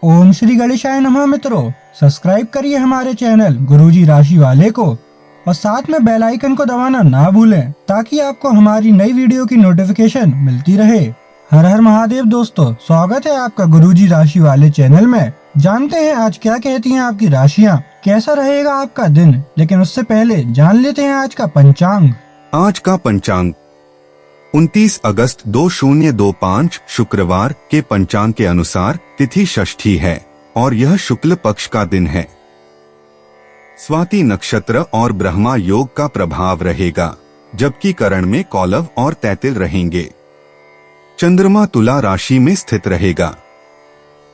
ओम श्री गणेशाय नमः। मित्रों, सब्सक्राइब करिए हमारे चैनल गुरुजी राशि वाले को और साथ में बेल आइकन को दबाना ना भूलें ताकि आपको हमारी नई वीडियो की नोटिफिकेशन मिलती रहे। हर हर महादेव दोस्तों, स्वागत है आपका गुरुजी राशि वाले चैनल में। जानते हैं आज क्या कहती हैं आपकी राशियां, कैसा रहेगा आपका दिन। लेकिन उससे पहले जान लेते हैं आज का पंचांग। आज का पंचांग 29 अगस्त 2025 शुक्रवार के पंचांग के अनुसार तिथि षष्ठी है और यह शुक्ल पक्ष का दिन है। स्वाति नक्षत्र और ब्रह्मा योग का प्रभाव रहेगा, जबकि करण में कौलव और तैतिल रहेंगे। चंद्रमा तुला राशि में स्थित रहेगा।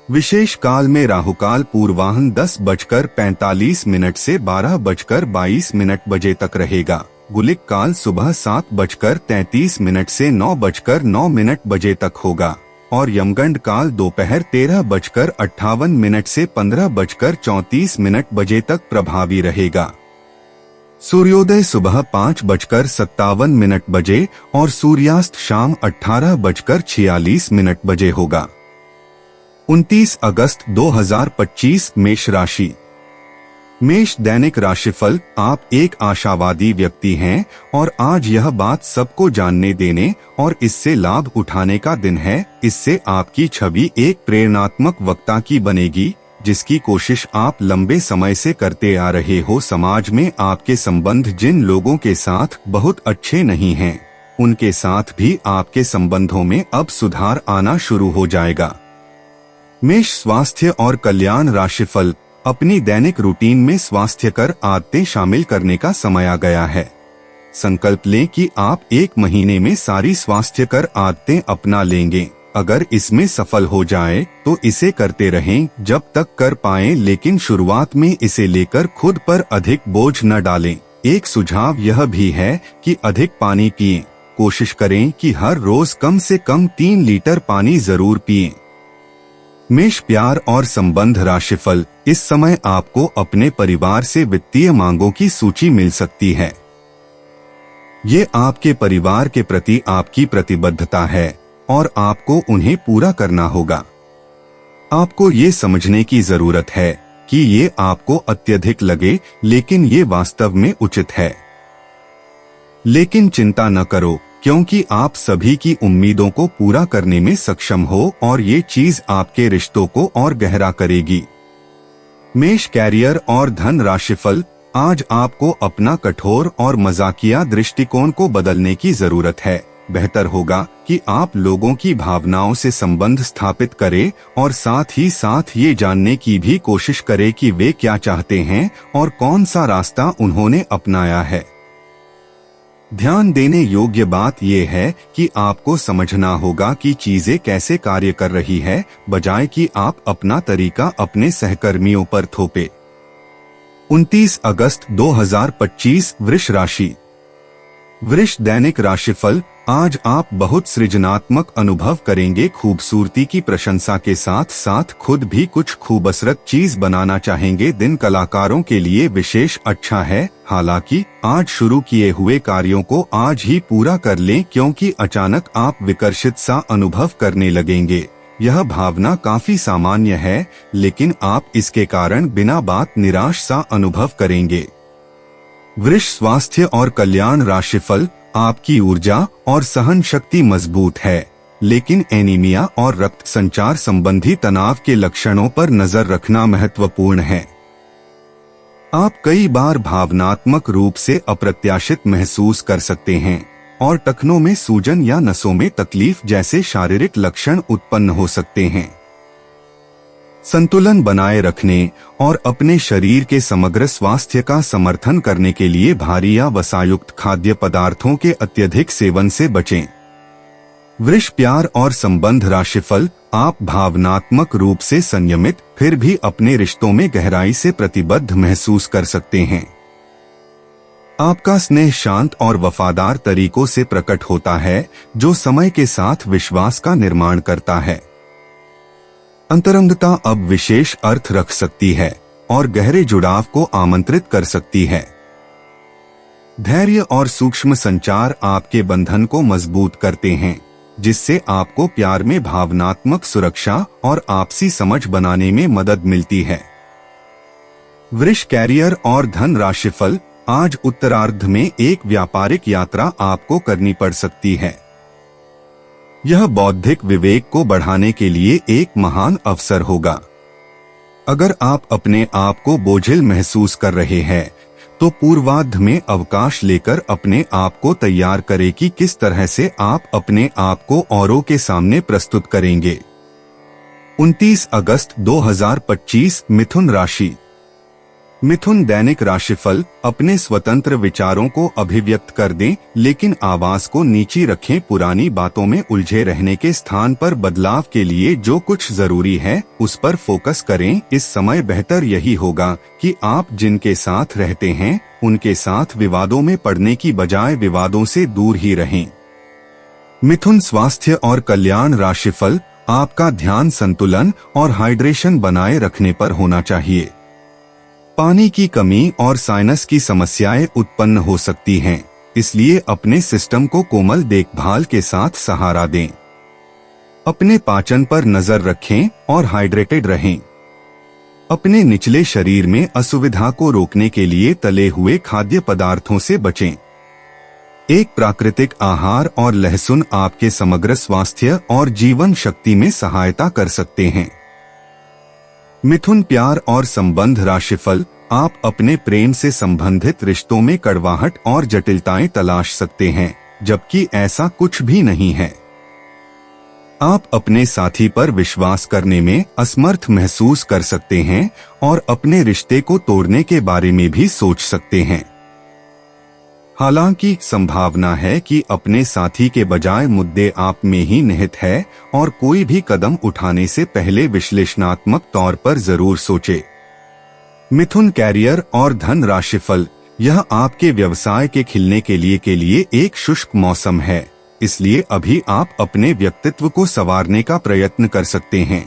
विशेष काल में राहुकाल पूर्वाह्न 10:45 से 12:22 बजे तक रहेगा। गुलिक काल सुबह 7:33 से 9:09 बजे तक होगा और यमगंड काल दोपहर 13:58 से 15:34 बजे तक प्रभावी रहेगा। सूर्योदय सुबह 5:57 बजे और सूर्यास्त शाम 18:46 बजे होगा। 29 अगस्त 2025 मेष राशि। मेष दैनिक राशिफल। आप एक आशावादी व्यक्ति हैं और आज यह बात सबको जानने देने और इससे लाभ उठाने का दिन है। इससे आपकी छवि एक प्रेरणात्मक वक्ता की बनेगी, जिसकी कोशिश आप लंबे समय से करते आ रहे हो। समाज में आपके संबंध जिन लोगों के साथ बहुत अच्छे नहीं हैं, उनके साथ भी आपके संबंधों में अब सुधार आना शुरू हो जाएगा। मेष स्वास्थ्य और कल्याण राशिफल। अपनी दैनिक रूटीन में स्वास्थ्यकर आदतें शामिल करने का समय आ गया है। संकल्प लें कि आप एक महीने में सारी स्वास्थ्यकर आदतें अपना लेंगे। अगर इसमें सफल हो जाए तो इसे करते रहें जब तक कर पाएं, लेकिन शुरुआत में इसे लेकर खुद पर अधिक बोझ न डालें। एक सुझाव यह भी है कि अधिक पानी पिएं। कोशिश करें कि हर रोज कम से कम 3 लीटर पानी जरूर पिएं। मेष प्यार और संबंध राशिफल। इस समय आपको अपने परिवार से वित्तीय मांगों की सूची मिल सकती है। ये आपके परिवार के प्रति आपकी प्रतिबद्धता है और आपको उन्हें पूरा करना होगा। आपको ये समझने की जरूरत है कि ये आपको अत्यधिक लगे, लेकिन ये वास्तव में उचित है। लेकिन चिंता न करो, क्योंकि आप सभी की उम्मीदों को पूरा करने में सक्षम हो और ये चीज आपके रिश्तों को और गहरा करेगी। मेष कैरियर और धन राशिफल। आज आपको अपना कठोर और मजाकिया दृष्टिकोण को बदलने की जरूरत है। बेहतर होगा कि आप लोगों की भावनाओं से संबंध स्थापित करें और साथ ही साथ ये जानने की भी कोशिश करें कि वे क्या चाहते हैं और कौन सा रास्ता उन्होंने अपनाया है। ध्यान देने योग्य बात यह है कि आपको समझना होगा कि चीजें कैसे कार्य कर रही है, बजाय कि आप अपना तरीका अपने सहकर्मियों पर थोपे। 29 अगस्त 2025 वृष राशि। वृष दैनिक राशिफल। आज आप बहुत सृजनात्मक अनुभव करेंगे। खूबसूरती की प्रशंसा के साथ साथ खुद भी कुछ खूबसूरत चीज बनाना चाहेंगे। दिन कलाकारों के लिए विशेष अच्छा है। हालांकि आज शुरू किए हुए कार्यों को आज ही पूरा कर लें, क्योंकि अचानक आप विकर्षित सा अनुभव करने लगेंगे। यह भावना काफी सामान्य है, लेकिन आप इसके कारण बिना बात निराश सा अनुभव करेंगे। वृष स्वास्थ्य और कल्याण राशिफल। आपकी ऊर्जा और सहन शक्ति मजबूत है, लेकिन एनीमिया और रक्त संचार संबंधी तनाव के लक्षणों पर नजर रखना महत्वपूर्ण है। आप कई बार भावनात्मक रूप से अप्रत्याशित महसूस कर सकते हैं और टखनों में सूजन या नसों में तकलीफ जैसे शारीरिक लक्षण उत्पन्न हो सकते हैं। संतुलन बनाए रखने और अपने शरीर के समग्र स्वास्थ्य का समर्थन करने के लिए भारी या वसायुक्त खाद्य पदार्थों के अत्यधिक सेवन से बचें। वृष प्यार और संबंध राशिफल। आप भावनात्मक रूप से संयमित फिर भी अपने रिश्तों में गहराई से प्रतिबद्ध महसूस कर सकते हैं। आपका स्नेह शांत और वफादार तरीकों से प्रकट होता है, जो समय के साथ विश्वास का निर्माण करता है। अंतरंगता अब विशेष अर्थ रख सकती है और गहरे जुड़ाव को आमंत्रित कर सकती है। धैर्य और सूक्ष्म संचार आपके बंधन को मजबूत करते हैं, जिससे आपको प्यार में भावनात्मक सुरक्षा और आपसी समझ बनाने में मदद मिलती है। वृष कैरियर और धन राशिफल। आज उत्तरार्ध में एक व्यापारिक यात्रा आपको करनी पड़ सकती है। यह बौद्धिक विवेक को बढ़ाने के लिए एक महान अवसर होगा। अगर आप अपने आप को बोझिल महसूस कर रहे हैं तो पूर्वार्ध में अवकाश लेकर अपने आप को तैयार करें कि किस तरह से आप अपने आप को औरों के सामने प्रस्तुत करेंगे। 29 अगस्त 2025 मिथुन राशि। मिथुन दैनिक राशिफल। अपने स्वतंत्र विचारों को अभिव्यक्त कर दें, लेकिन आवाज को नीची रखें। पुरानी बातों में उलझे रहने के स्थान पर बदलाव के लिए जो कुछ जरूरी है उस पर फोकस करें। इस समय बेहतर यही होगा कि आप जिनके साथ रहते हैं उनके साथ विवादों में पड़ने की बजाय विवादों से दूर ही रहें। मिथुन स्वास्थ्य और कल्याण राशिफल। आपका ध्यान संतुलन और हाइड्रेशन बनाए रखने पर होना चाहिए। पानी की कमी और साइनस की समस्याएं उत्पन्न हो सकती हैं, इसलिए अपने सिस्टम को कोमल देखभाल के साथ सहारा दें। अपने पाचन पर नजर रखें और हाइड्रेटेड रहें। अपने निचले शरीर में असुविधा को रोकने के लिए तले हुए खाद्य पदार्थों से बचें। एक प्राकृतिक आहार और लहसुन आपके समग्र स्वास्थ्य और जीवन शक्ति में सहायता कर सकते हैं। मिथुन प्यार और संबंध राशिफल। आप अपने प्रेम से संबंधित रिश्तों में कड़वाहट और जटिलताएं तलाश सकते हैं, जबकि ऐसा कुछ भी नहीं है। आप अपने साथी पर विश्वास करने में असमर्थ महसूस कर सकते हैं और अपने रिश्ते को तोड़ने के बारे में भी सोच सकते हैं। हालांकि संभावना है कि अपने साथी के बजाय मुद्दे आप में ही निहित है और कोई भी कदम उठाने से पहले विश्लेषणात्मक तौर पर जरूर सोचे। मिथुन कैरियर और धन राशिफल। यह आपके व्यवसाय के खिलने के लिए एक शुष्क मौसम है, इसलिए अभी आप अपने व्यक्तित्व को संवारने का प्रयत्न कर सकते हैं।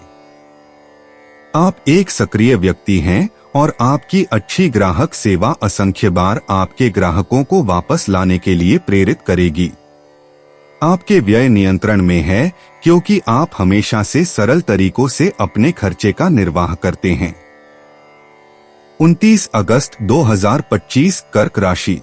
आप एक सक्रिय व्यक्ति हैं और आपकी अच्छी ग्राहक सेवा असंख्य बार आपके ग्राहकों को वापस लाने के लिए प्रेरित करेगी। आपके व्यय नियंत्रण में है क्योंकि आप हमेशा से सरल तरीकों से अपने खर्चे का निर्वाह करते हैं। 29 अगस्त 2025 कर्क राशि।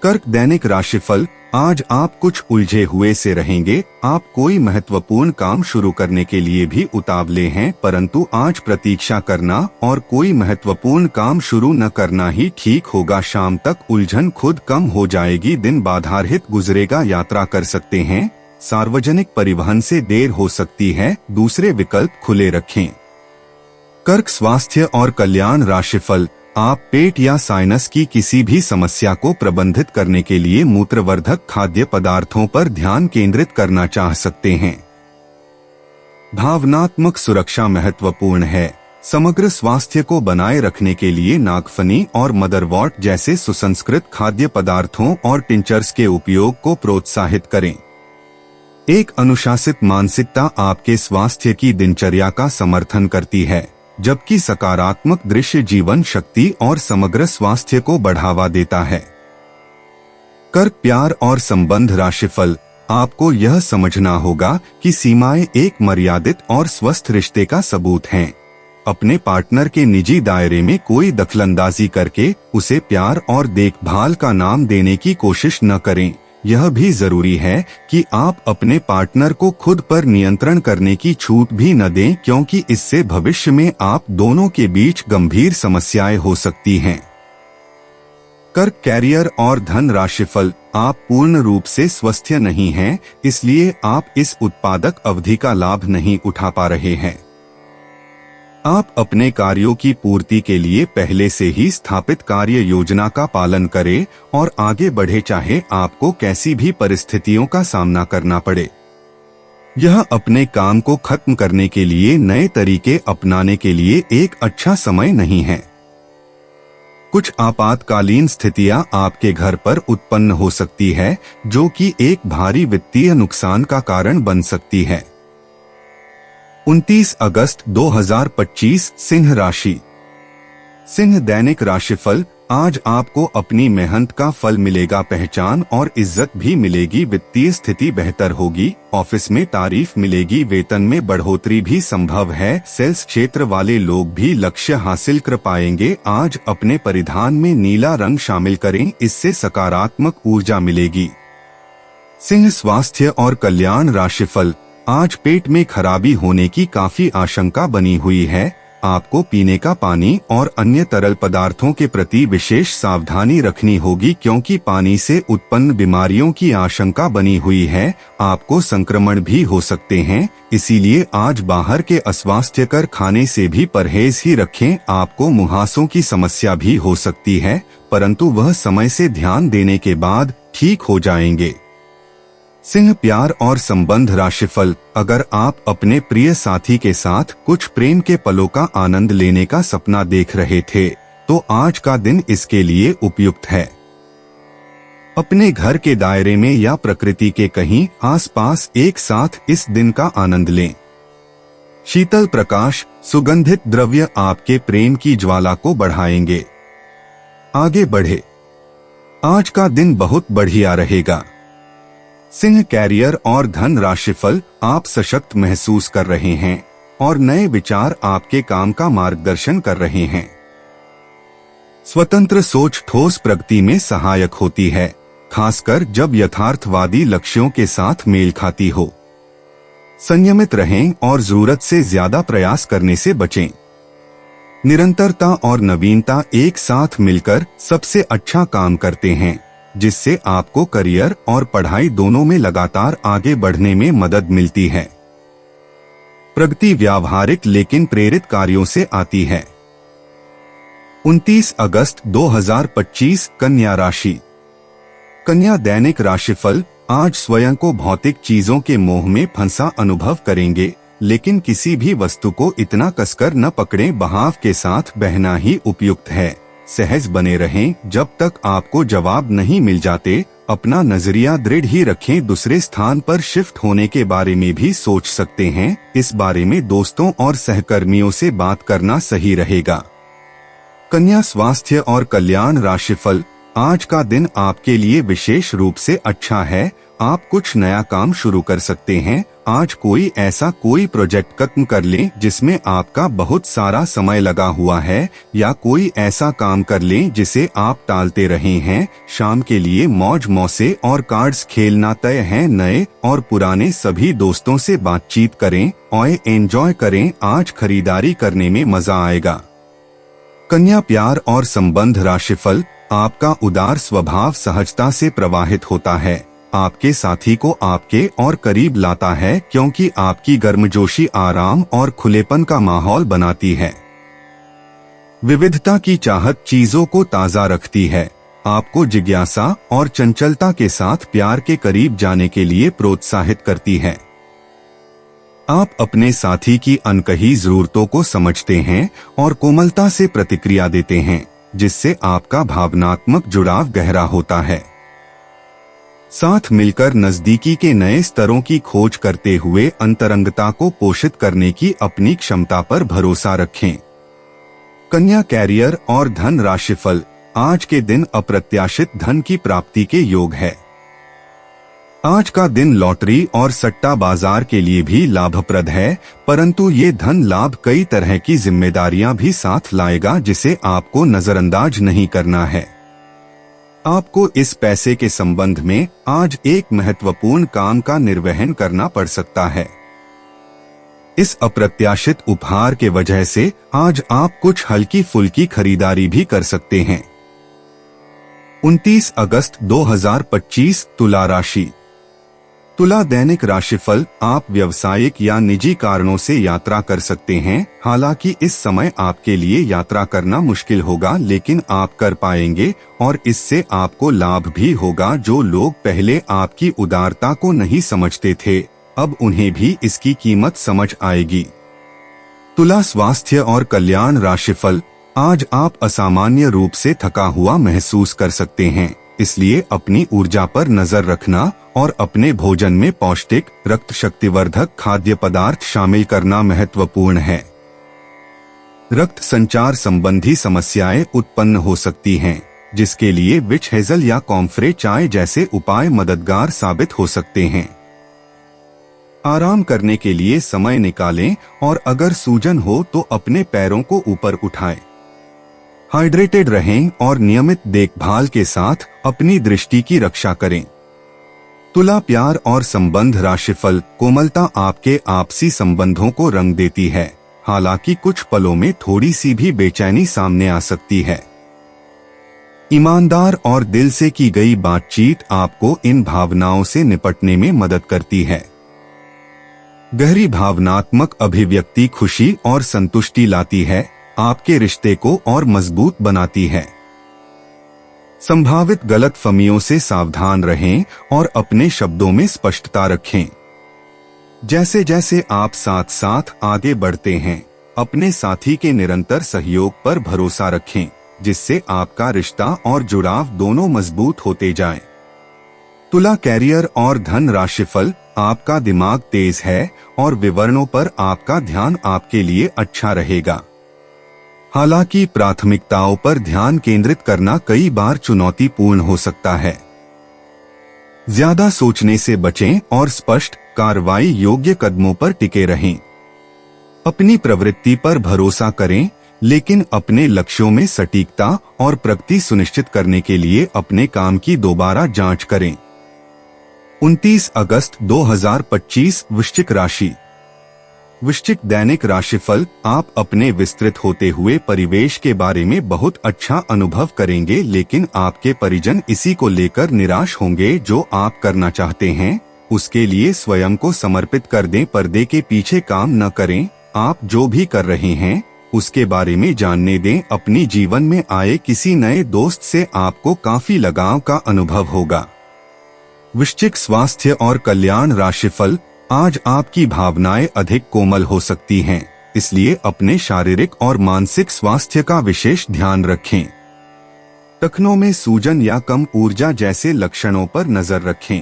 कर्क दैनिक राशिफल। आज आप कुछ उलझे हुए से रहेंगे। आप कोई महत्वपूर्ण काम शुरू करने के लिए भी उतावले हैं, परंतु आज प्रतीक्षा करना और कोई महत्वपूर्ण काम शुरू न करना ही ठीक होगा। शाम तक उलझन खुद कम हो जाएगी। दिन बाधारहित गुजरेगा। यात्रा कर सकते हैं। सार्वजनिक परिवहन से देर हो सकती है, दूसरे विकल्प खुले रखें। कर्क स्वास्थ्य और कल्याण राशिफल। आप पेट या साइनस की किसी भी समस्या को प्रबंधित करने के लिए मूत्रवर्धक खाद्य पदार्थों पर ध्यान केंद्रित करना चाह सकते हैं। भावनात्मक सुरक्षा महत्वपूर्ण है। समग्र स्वास्थ्य को बनाए रखने के लिए नागफनी और मदरवॉट जैसे सुसंस्कृत खाद्य पदार्थों और टिंचर्स के उपयोग को प्रोत्साहित करें। एक अनुशासित मानसिकता आपके स्वास्थ्य की दिनचर्या का समर्थन करती है, जबकि सकारात्मक दृश्य जीवन शक्ति और समग्र स्वास्थ्य को बढ़ावा देता है। कर्क प्यार और संबंध राशिफल। आपको यह समझना होगा कि सीमाएं एक मर्यादित और स्वस्थ रिश्ते का सबूत हैं। अपने पार्टनर के निजी दायरे में कोई दखलंदाजी करके उसे प्यार और देखभाल का नाम देने की कोशिश न करें। यह भी जरूरी है कि आप अपने पार्टनर को खुद पर नियंत्रण करने की छूट भी न दें, क्योंकि इससे भविष्य में आप दोनों के बीच गंभीर समस्याएं हो सकती हैं। कर्क कैरियर और धन राशिफल। आप पूर्ण रूप से स्वस्थ नहीं हैं, इसलिए आप इस उत्पादक अवधि का लाभ नहीं उठा पा रहे हैं। आप अपने कार्यों की पूर्ति के लिए पहले से ही स्थापित कार्य योजना का पालन करें और आगे बढ़े, चाहे आपको कैसी भी परिस्थितियों का सामना करना पड़े। यह अपने काम को खत्म करने के लिए नए तरीके अपनाने के लिए एक अच्छा समय नहीं है। कुछ आपातकालीन स्थितियां आपके घर पर उत्पन्न हो सकती है, जो कि एक भारी वित्तीय नुकसान का कारण बन सकती है। 29 अगस्त 2025 सिंह राशि। सिंह दैनिक राशिफल। आज आपको अपनी मेहनत का फल मिलेगा, पहचान और इज्जत भी मिलेगी, वित्तीय स्थिति बेहतर होगी, ऑफिस में तारीफ मिलेगी, वेतन में बढ़ोतरी भी संभव है, सेल्स क्षेत्र वाले लोग भी लक्ष्य हासिल कर पाएंगे। आज अपने परिधान में नीला रंग शामिल करें, इससे सकारात्मक ऊर्जा मिलेगी। सिंह, स्वास्थ्य और कल्याण राशिफल। आज पेट में खराबी होने की काफी आशंका बनी हुई है। आपको पीने का पानी और अन्य तरल पदार्थों के प्रति विशेष सावधानी रखनी होगी, क्योंकि पानी से उत्पन्न बीमारियों की आशंका बनी हुई है। आपको संक्रमण भी हो सकते हैं, इसीलिए आज बाहर के अस्वास्थ्यकर खाने से भी परहेज ही रखें। आपको मुहासों की समस्या भी हो सकती है, परंतु वह समय से ध्यान देने के बाद ठीक हो जाएंगे। सिंह, प्यार और संबंध राशिफल। अगर आप अपने प्रिय साथी के साथ कुछ प्रेम के पलों का आनंद लेने का सपना देख रहे थे, तो आज का दिन इसके लिए उपयुक्त है। अपने घर के दायरे में या प्रकृति के कहीं आसपास एक साथ इस दिन का आनंद लें। शीतल प्रकाश, सुगंधित द्रव्य आपके प्रेम की ज्वाला को बढ़ाएंगे। आगे बढ़े, आज का दिन बहुत बढ़िया रहेगा। सिंह, कैरियर और धन राशिफल। आप सशक्त महसूस कर रहे हैं और नए विचार आपके काम का मार्गदर्शन कर रहे हैं। स्वतंत्र सोच ठोस प्रगति में सहायक होती है, खासकर जब यथार्थवादी लक्ष्यों के साथ मेल खाती हो। संयमित रहें और जरूरत से ज्यादा प्रयास करने से बचें। निरंतरता और नवीनता एक साथ मिलकर सबसे अच्छा काम करते हैं, जिससे आपको करियर और पढ़ाई दोनों में लगातार आगे बढ़ने में मदद मिलती है। प्रगति व्यावहारिक लेकिन प्रेरित कार्यों से आती है। 29 अगस्त 2025, कन्या राशि। कन्या, दैनिक राशिफल। आज स्वयं को भौतिक चीजों के मोह में फंसा अनुभव करेंगे, लेकिन किसी भी वस्तु को इतना कसकर न पकड़ें, बहाव के साथ बहना ही उपयुक्त है। सहज बने रहें जब तक आपको जवाब नहीं मिल जाते। अपना नजरिया दृढ़ ही रखें। दूसरे स्थान पर शिफ्ट होने के बारे में भी सोच सकते हैं। इस बारे में दोस्तों और सहकर्मियों से बात करना सही रहेगा। कन्या, स्वास्थ्य और कल्याण राशिफल। आज का दिन आपके लिए विशेष रूप से अच्छा है। आप कुछ नया काम शुरू कर सकते हैं। आज कोई प्रोजेक्ट खत्म कर लें जिसमें आपका बहुत सारा समय लगा हुआ है, या कोई ऐसा काम कर लें जिसे आप टालते रहे हैं। शाम के लिए मौज मौसे और कार्ड्स खेलना तय है। नए और पुराने सभी दोस्तों से बातचीत करें और एंजॉय करें। आज खरीदारी करने में मजा आएगा। कन्या, प्यार और संबंध राशिफल। आपका उदार स्वभाव सहजता से प्रवाहित होता है, आपके साथी को आपके और करीब लाता है, क्योंकि आपकी गर्मजोशी आराम और खुलेपन का माहौल बनाती है। विविधता की चाहत चीजों को ताजा रखती है, आपको जिज्ञासा और चंचलता के साथ प्यार के करीब जाने के लिए प्रोत्साहित करती है। आप अपने साथी की अनकही जरूरतों को समझते हैं और कोमलता से प्रतिक्रिया देते हैं, जिससे आपका भावनात्मक जुड़ाव गहरा होता है। साथ मिलकर नजदीकी के नए स्तरों की खोज करते हुए अंतरंगता को पोषित करने की अपनी क्षमता पर भरोसा रखें। कन्या, कैरियर और धन राशिफल। आज के दिन अप्रत्याशित धन की प्राप्ति के योग है। आज का दिन लॉटरी और सट्टा बाजार के लिए भी लाभप्रद है, परंतु ये धन लाभ कई तरह की जिम्मेदारियां भी साथ लाएगा, जिसे आपको नजरअंदाज नहीं करना है। आपको इस पैसे के संबंध में आज एक महत्वपूर्ण काम का निर्वहन करना पड़ सकता है। इस अप्रत्याशित उपहार के वजह से आज आप कुछ हल्की फुल्की खरीदारी भी कर सकते हैं। 29 अगस्त 2025, तुला राशि। तुला, दैनिक राशिफल। आप व्यावसायिक या निजी कारणों से यात्रा कर सकते हैं। हालांकि इस समय आपके लिए यात्रा करना मुश्किल होगा, लेकिन आप कर पाएंगे और इससे आपको लाभ भी होगा। जो लोग पहले आपकी उदारता को नहीं समझते थे, अब उन्हें भी इसकी कीमत समझ आएगी। तुला, स्वास्थ्य और कल्याण राशिफल। आज आप असामान्य रूप से थका हुआ महसूस कर सकते हैं, इसलिए अपनी ऊर्जा पर नजर रखना और अपने भोजन में पौष्टिक रक्त शक्तिवर्धक खाद्य पदार्थ शामिल करना महत्वपूर्ण है। रक्त संचार संबंधी समस्याएं उत्पन्न हो सकती हैं, जिसके लिए विच हेजल या कॉम्फ्रे चाय जैसे उपाय मददगार साबित हो सकते हैं। आराम करने के लिए समय निकालें और अगर सूजन हो तो अपने पैरों को ऊपर उठाएं। हाइड्रेटेड रहें और नियमित देखभाल के साथ अपनी दृष्टि की रक्षा करें। तुला प्यार और संबंध राशिफल। कोमलता आपके आपसी संबंधों को रंग देती है, हालांकि कुछ पलों में थोड़ी सी भी बेचैनी सामने आ सकती है। ईमानदार और दिल से की गई बातचीत आपको इन भावनाओं से निपटने में मदद करती है। गहरी भावनात्मक अभिव्यक्ति खुशी और संतुष्टि लाती है, आपके रिश्ते को और मजबूत बनाती है। संभावित गलतफहमियों से सावधान रहें और अपने शब्दों में स्पष्टता रखें। जैसे जैसे आप साथ साथ आगे बढ़ते हैं, अपने साथी के निरंतर सहयोग पर भरोसा रखें, जिससे आपका रिश्ता और जुड़ाव दोनों मजबूत होते जाएं। तुला कैरियर और धन राशिफल। आपका दिमाग तेज है और विवरणों पर आपका ध्यान आपके लिए अच्छा रहेगा। हालांकि प्राथमिकताओं पर ध्यान केंद्रित करना कई बार चुनौतीपूर्ण हो सकता है। ज्यादा सोचने से बचें और स्पष्ट कार्रवाई योग्य कदमों पर टिके रहें। अपनी प्रवृत्ति पर भरोसा करें, लेकिन अपने लक्ष्यों में सटीकता और प्रगति सुनिश्चित करने के लिए अपने काम की दोबारा जांच करें। 29 अगस्त 2025 वृश्चिक राशि। वृश्चिक दैनिक राशिफल। आप अपने विस्तृत होते हुए परिवेश के बारे में बहुत अच्छा अनुभव करेंगे, लेकिन आपके परिजन इसी को लेकर निराश होंगे। जो आप करना चाहते हैं उसके लिए स्वयं को समर्पित कर दें, पर्दे के पीछे काम न करें। आप जो भी कर रहे हैं उसके बारे में जानने दें। अपनी जीवन में आए किसी नए दोस्त से आपको काफी लगाव का अनुभव होगा। वृश्चिक स्वास्थ्य और कल्याण राशिफल। आज आपकी भावनाएं अधिक कोमल हो सकती हैं, इसलिए अपने शारीरिक और मानसिक स्वास्थ्य का विशेष ध्यान रखें। टखनों में सूजन या कम ऊर्जा जैसे लक्षणों पर नजर रखें।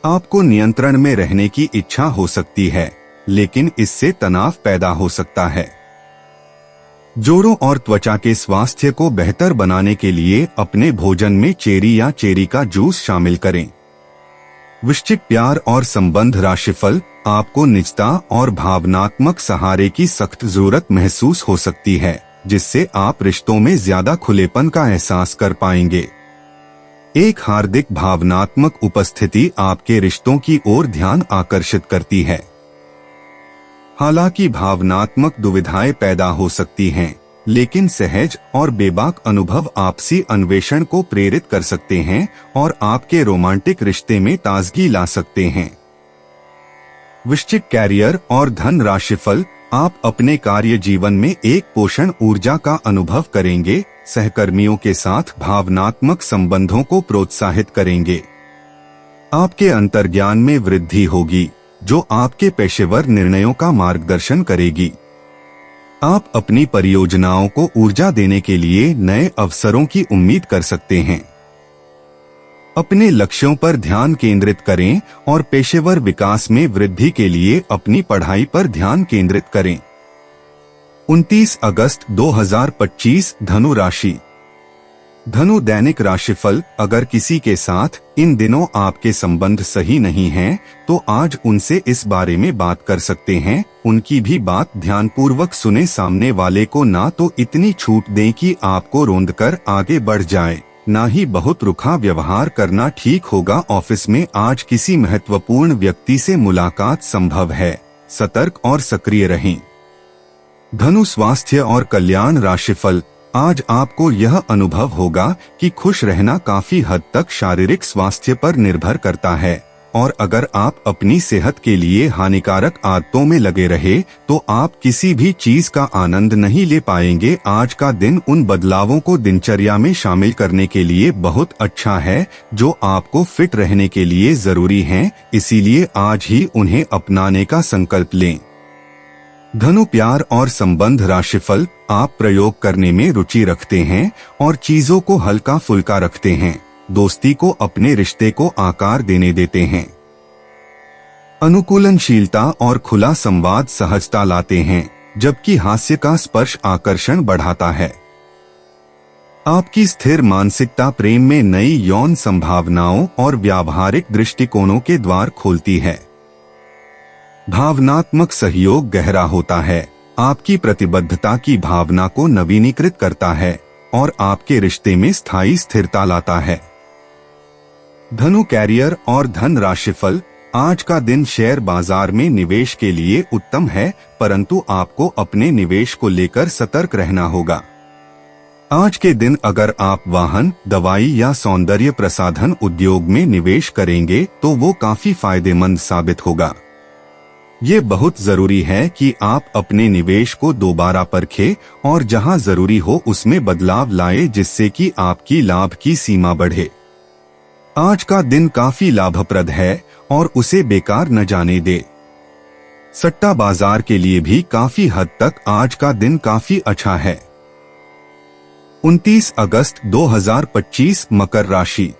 आपको नियंत्रण में रहने की इच्छा हो सकती है, लेकिन इससे तनाव पैदा हो सकता है। जोड़ों और त्वचा के स्वास्थ्य को बेहतर बनाने के लिए अपने भोजन में चेरी या चेरी का जूस शामिल करें। वृश्चिक प्यार और संबंध राशिफल। आपको निजता और भावनात्मक सहारे की सख्त जरूरत महसूस हो सकती है, जिससे आप रिश्तों में ज्यादा खुलेपन का एहसास कर पाएंगे। एक हार्दिक भावनात्मक उपस्थिति आपके रिश्तों की ओर ध्यान आकर्षित करती है। हालांकि भावनात्मक दुविधाएं पैदा हो सकती हैं, लेकिन सहज और बेबाक अनुभव आपसी अन्वेषण को प्रेरित कर सकते हैं और आपके रोमांटिक रिश्ते में ताजगी ला सकते हैं। वृश्चिक कैरियर और धन राशिफल। आप अपने कार्य जीवन में एक पोषण ऊर्जा का अनुभव करेंगे, सहकर्मियों के साथ भावनात्मक संबंधों को प्रोत्साहित करेंगे। आपके अंतर्ज्ञान में वृद्धि होगी, जो आपके पेशेवर निर्णयों का मार्गदर्शन करेगी। आप अपनी परियोजनाओं को ऊर्जा देने के लिए नए अवसरों की उम्मीद कर सकते हैं। अपने लक्ष्यों पर ध्यान केंद्रित करें और पेशेवर विकास में वृद्धि के लिए अपनी पढ़ाई पर ध्यान केंद्रित करें। 29 अगस्त 2025 धनु राशि। धनु दैनिक राशिफल। अगर किसी के साथ इन दिनों आपके संबंध सही नहीं हैं, तो आज उनसे इस बारे में बात कर सकते हैं। उनकी भी बात ध्यानपूर्वक सुने। सामने वाले को ना तो इतनी छूट दें कि आपको रोंदकर आगे बढ़ जाए, ना ही बहुत रुखा व्यवहार करना ठीक होगा। ऑफिस में आज किसी महत्वपूर्ण व्यक्ति से मुलाकात संभव है, सतर्क और सक्रिय रहें। धनु स्वास्थ्य और कल्याण राशिफल। आज आपको यह अनुभव होगा कि खुश रहना काफी हद तक शारीरिक स्वास्थ्य पर निर्भर करता है, और अगर आप अपनी सेहत के लिए हानिकारक आदतों में लगे रहे तो आप किसी भी चीज का आनंद नहीं ले पाएंगे। आज का दिन उन बदलावों को दिनचर्या में शामिल करने के लिए बहुत अच्छा है जो आपको फिट रहने के लिए जरूरी हैं, इसीलिए आज ही उन्हें अपनाने का संकल्प लें। धनु प्यार और संबंध राशिफल। आप प्रयोग करने में रुचि रखते हैं और चीजों को हल्का फुल्का रखते हैं, दोस्ती को अपने रिश्ते को आकार देने देते हैं। अनुकूलनशीलता और खुला संवाद सहजता लाते हैं। जबकि हास्य का स्पर्श आकर्षण बढ़ाता है। आपकी स्थिर मानसिकता प्रेम में नई यौन संभावनाओं और व्यावहारिक दृष्टिकोणों के द्वार खोलती है। भावनात्मक सहयोग गहरा होता है, आपकी प्रतिबद्धता की भावना को नवीनीकृत करता है और आपके रिश्ते में स्थायी स्थिरता लाता है। धनु कैरियर और धन राशिफल। आज का दिन शेयर बाजार में निवेश के लिए उत्तम है, परंतु आपको अपने निवेश को लेकर सतर्क रहना होगा। आज के दिन अगर आप वाहन, दवाई या सौंदर्य प्रसाधन उद्योग में निवेश करेंगे तो वो काफी फायदेमंद साबित होगा। ये बहुत जरूरी है कि आप अपने निवेश को दोबारा परखें और जहां जरूरी हो उसमें बदलाव लाएं, जिससे कि आपकी लाभ की सीमा बढ़े। आज का दिन काफी लाभप्रद है और उसे बेकार न जाने दे। सट्टा बाजार के लिए भी काफी हद तक आज का दिन काफी अच्छा है। 29 अगस्त 2025 मकर राशि।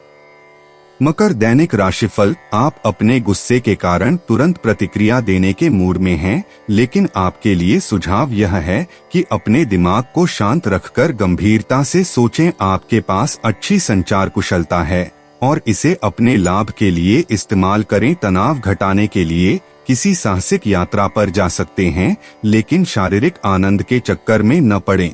मकर दैनिक राशिफल। आप अपने गुस्से के कारण तुरंत प्रतिक्रिया देने के मूड में हैं, लेकिन आपके लिए सुझाव यह है कि अपने दिमाग को शांत रखकर गंभीरता से सोचें। आपके पास अच्छी संचार कुशलता है और इसे अपने लाभ के लिए इस्तेमाल करें। तनाव घटाने के लिए किसी साहसिक यात्रा पर जा सकते हैं, लेकिन शारीरिक आनंद के चक्कर में न पड़ें।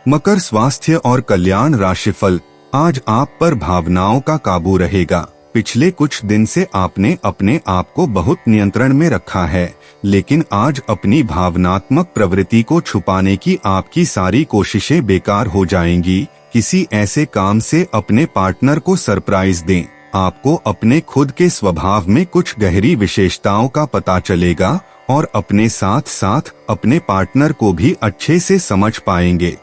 मकर स्वास्थ्य और कल्याण राशिफल। आज आप पर भावनाओं का काबू रहेगा। पिछले कुछ दिन से आपने अपने आप को बहुत नियंत्रण में रखा है, लेकिन आज अपनी भावनात्मक प्रवृत्ति को छुपाने की आपकी सारी कोशिशें बेकार हो जाएंगी। किसी ऐसे काम से अपने पार्टनर को सरप्राइज दें। आपको अपने खुद के स्वभाव में कुछ गहरी विशेषताओं का पता चलेगा और अपने साथ साथ अपने पार्टनर को भी अच्छे से समझ पाएंगे।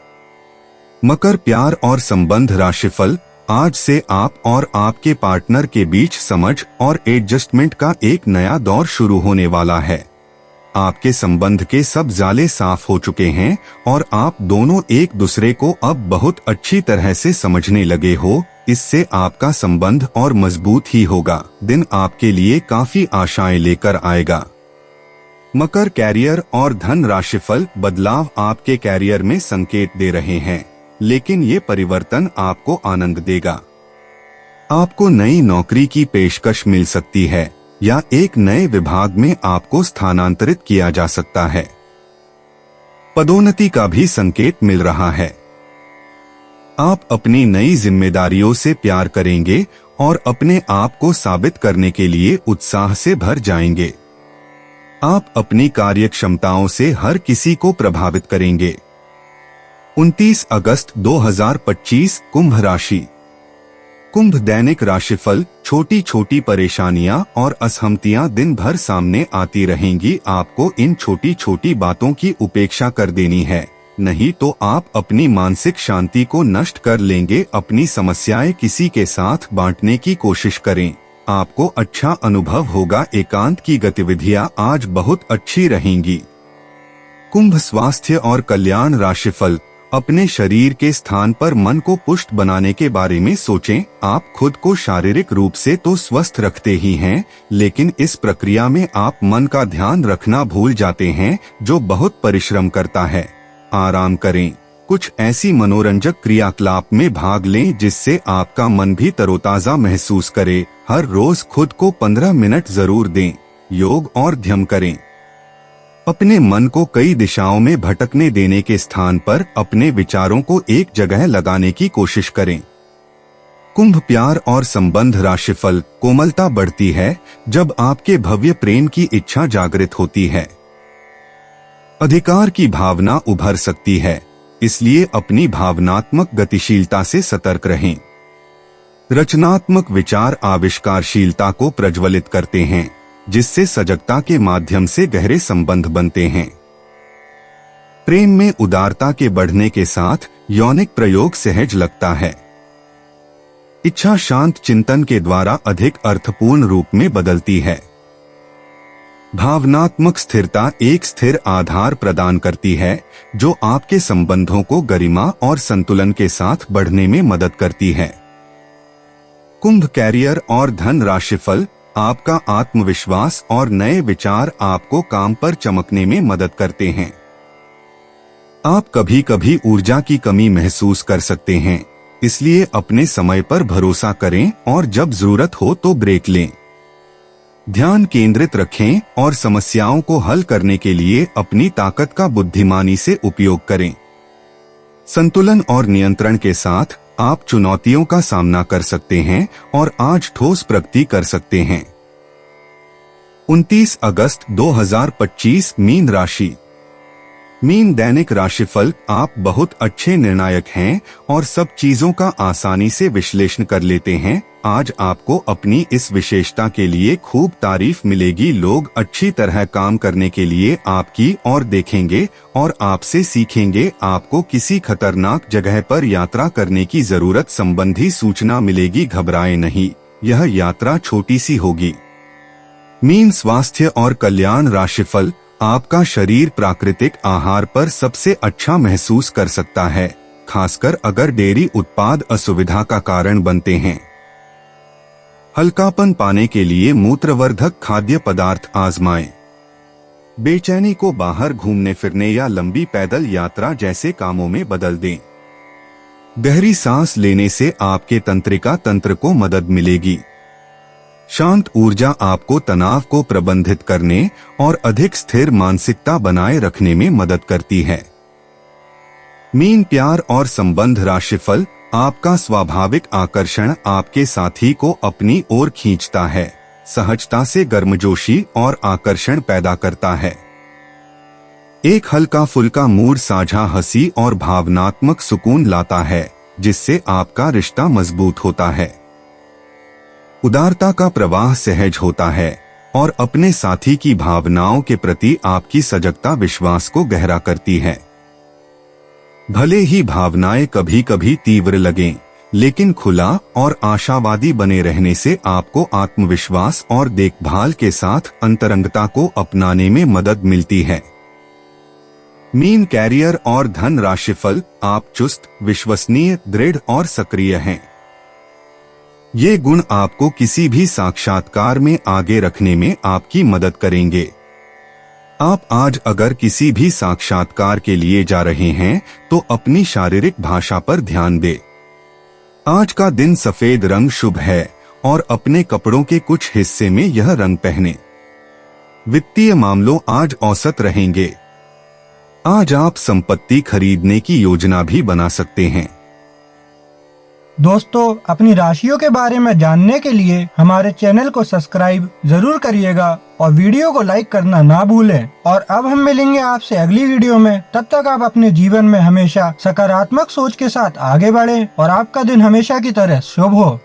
मकर प्यार और संबंध राशिफल। आज से आप और आपके पार्टनर के बीच समझ और एडजस्टमेंट का एक नया दौर शुरू होने वाला है। आपके संबंध के सब जाले साफ हो चुके हैं और आप दोनों एक दूसरे को अब बहुत अच्छी तरह से समझने लगे हो। इससे आपका संबंध और मजबूत ही होगा। दिन आपके लिए काफी आशाएं लेकर आएगा। मकर कैरियर और धन राशिफल। बदलाव आपके कैरियर में संकेत दे रहे हैं, लेकिन ये परिवर्तन आपको आनंद देगा। आपको नई नौकरी की पेशकश मिल सकती है या एक नए विभाग में आपको स्थानांतरित किया जा सकता है। पदोन्नति का भी संकेत मिल रहा है। आप अपनी नई जिम्मेदारियों से प्यार करेंगे और अपने आप को साबित करने के लिए उत्साह से भर जाएंगे। आप अपनी कार्यक्षमताओं से हर किसी को प्रभावित करेंगे। 29 अगस्त 2025 कुंभ राशि। कुंभ दैनिक राशिफल। छोटी छोटी परेशानियां और असहमतियां दिन भर सामने आती रहेंगी। आपको इन छोटी छोटी बातों की उपेक्षा कर देनी है, नहीं तो आप अपनी मानसिक शांति को नष्ट कर लेंगे। अपनी समस्याएं किसी के साथ बांटने की कोशिश करें, आपको अच्छा अनुभव होगा। एकांत की गतिविधियां आज बहुत अच्छी रहेंगी। कुंभ स्वास्थ्य और कल्याण राशिफल। अपने शरीर के स्थान पर मन को पुष्ट बनाने के बारे में सोचें। आप खुद को शारीरिक रूप से तो स्वस्थ रखते ही हैं, लेकिन इस प्रक्रिया में आप मन का ध्यान रखना भूल जाते हैं, जो बहुत परिश्रम करता है। आराम करें। कुछ ऐसी मनोरंजक क्रियाकलाप में भाग लें जिससे आपका मन भी तरोताजा महसूस करे। हर रोज खुद को 15 मिनट जरूर दें। योग और ध्यान करें। अपने मन को कई दिशाओं में भटकने देने के स्थान पर अपने विचारों को एक जगह लगाने की कोशिश करें। कुंभ प्यार और संबंध राशिफल। कोमलता बढ़ती है जब आपके भव्य प्रेम की इच्छा जागृत होती है। अधिकार की भावना उभर सकती है, इसलिए अपनी भावनात्मक गतिशीलता से सतर्क रहें। रचनात्मक विचार आविष्कारशीलता को प्रज्वलित करते हैं, जिससे सजगता के माध्यम से गहरे संबंध बनते हैं। प्रेम में उदारता के बढ़ने के साथ यौनिक प्रयोग सहज लगता है। इच्छा शांत चिंतन के द्वारा अधिक अर्थपूर्ण रूप में बदलती है। भावनात्मक स्थिरता एक स्थिर आधार प्रदान करती है, जो आपके संबंधों को गरिमा और संतुलन के साथ बढ़ने में मदद करती है। कुंभ कैरियर और धन राशिफल। आपका आत्मविश्वास और नए विचार आपको काम पर चमकने में मदद करते हैं। आप कभी कभी ऊर्जा की कमी महसूस कर सकते हैं, इसलिए अपने समय पर भरोसा करें और जब जरूरत हो तो ब्रेक लें। ध्यान केंद्रित रखें और समस्याओं को हल करने के लिए अपनी ताकत का बुद्धिमानी से उपयोग करें। संतुलन और नियंत्रण के साथ आप चुनौतियों का सामना कर सकते हैं और आज ठोस प्रगति कर सकते हैं। 29 अगस्त 2025 मीन राशि। मीन दैनिक राशिफल। आप बहुत अच्छे निर्णायक हैं और सब चीजों का आसानी से विश्लेषण कर लेते हैं। आज आपको अपनी इस विशेषता के लिए खूब तारीफ मिलेगी। लोग अच्छी तरह काम करने के लिए आपकी ओर देखेंगे और आपसे सीखेंगे। आपको किसी खतरनाक जगह पर यात्रा करने की जरूरत संबंधी सूचना मिलेगी। घबराएं नहीं, यह यात्रा छोटी सी होगी। मीन स्वास्थ्य और कल्याण राशिफल। आपका शरीर प्राकृतिक आहार पर सबसे अच्छा महसूस कर सकता है, खासकर अगर डेयरी उत्पाद असुविधा का कारण बनते हैं। हल्कापन पाने के लिए मूत्रवर्धक खाद्य पदार्थ आजमाएं। बेचैनी को बाहर घूमने फिरने या लंबी पैदल यात्रा जैसे कामों में बदल दें। गहरी सांस लेने से आपके तंत्रिका तंत्र को मदद मिलेगी। शांत ऊर्जा आपको तनाव को प्रबंधित करने और अधिक स्थिर मानसिकता बनाए रखने में मदद करती है। मीन प्यार और संबंध राशिफल। आपका स्वाभाविक आकर्षण आपके साथी को अपनी ओर खींचता है, सहजता से गर्मजोशी और आकर्षण पैदा करता है। एक हल्का फुल्का मूड साझा हंसी और भावनात्मक सुकून लाता है, जिससे आपका रिश्ता मजबूत होता है। उदारता का प्रवाह सहज होता है और अपने साथी की भावनाओं के प्रति आपकी सजगता विश्वास को गहरा करती है। भले ही भावनाएं कभी कभी तीव्र लगें, लेकिन खुला और आशावादी बने रहने से आपको आत्मविश्वास और देखभाल के साथ अंतरंगता को अपनाने में मदद मिलती है। मीन कैरियर और धन राशिफल। आप चुस्त, विश्वसनीय, दृढ़ और सक्रिय हैं। ये गुण आपको किसी भी साक्षात्कार में आगे रखने में आपकी मदद करेंगे। आप आज अगर किसी भी साक्षात्कार के लिए जा रहे हैं तो अपनी शारीरिक भाषा पर ध्यान दें। आज का दिन सफेद रंग शुभ है और अपने कपड़ों के कुछ हिस्से में यह रंग पहने। वित्तीय मामलों आज औसत रहेंगे। आज आप संपत्ति खरीदने की योजना भी बना सकते हैं। दोस्तों, अपनी राशियों के बारे में जानने के लिए हमारे चैनल को सब्सक्राइब जरूर करिएगा और वीडियो को लाइक करना ना भूलें। और अब हम मिलेंगे आपसे अगली वीडियो में। तब तक आप अपने जीवन में हमेशा सकारात्मक सोच के साथ आगे बढ़ें और आपका दिन हमेशा की तरह शुभ हो।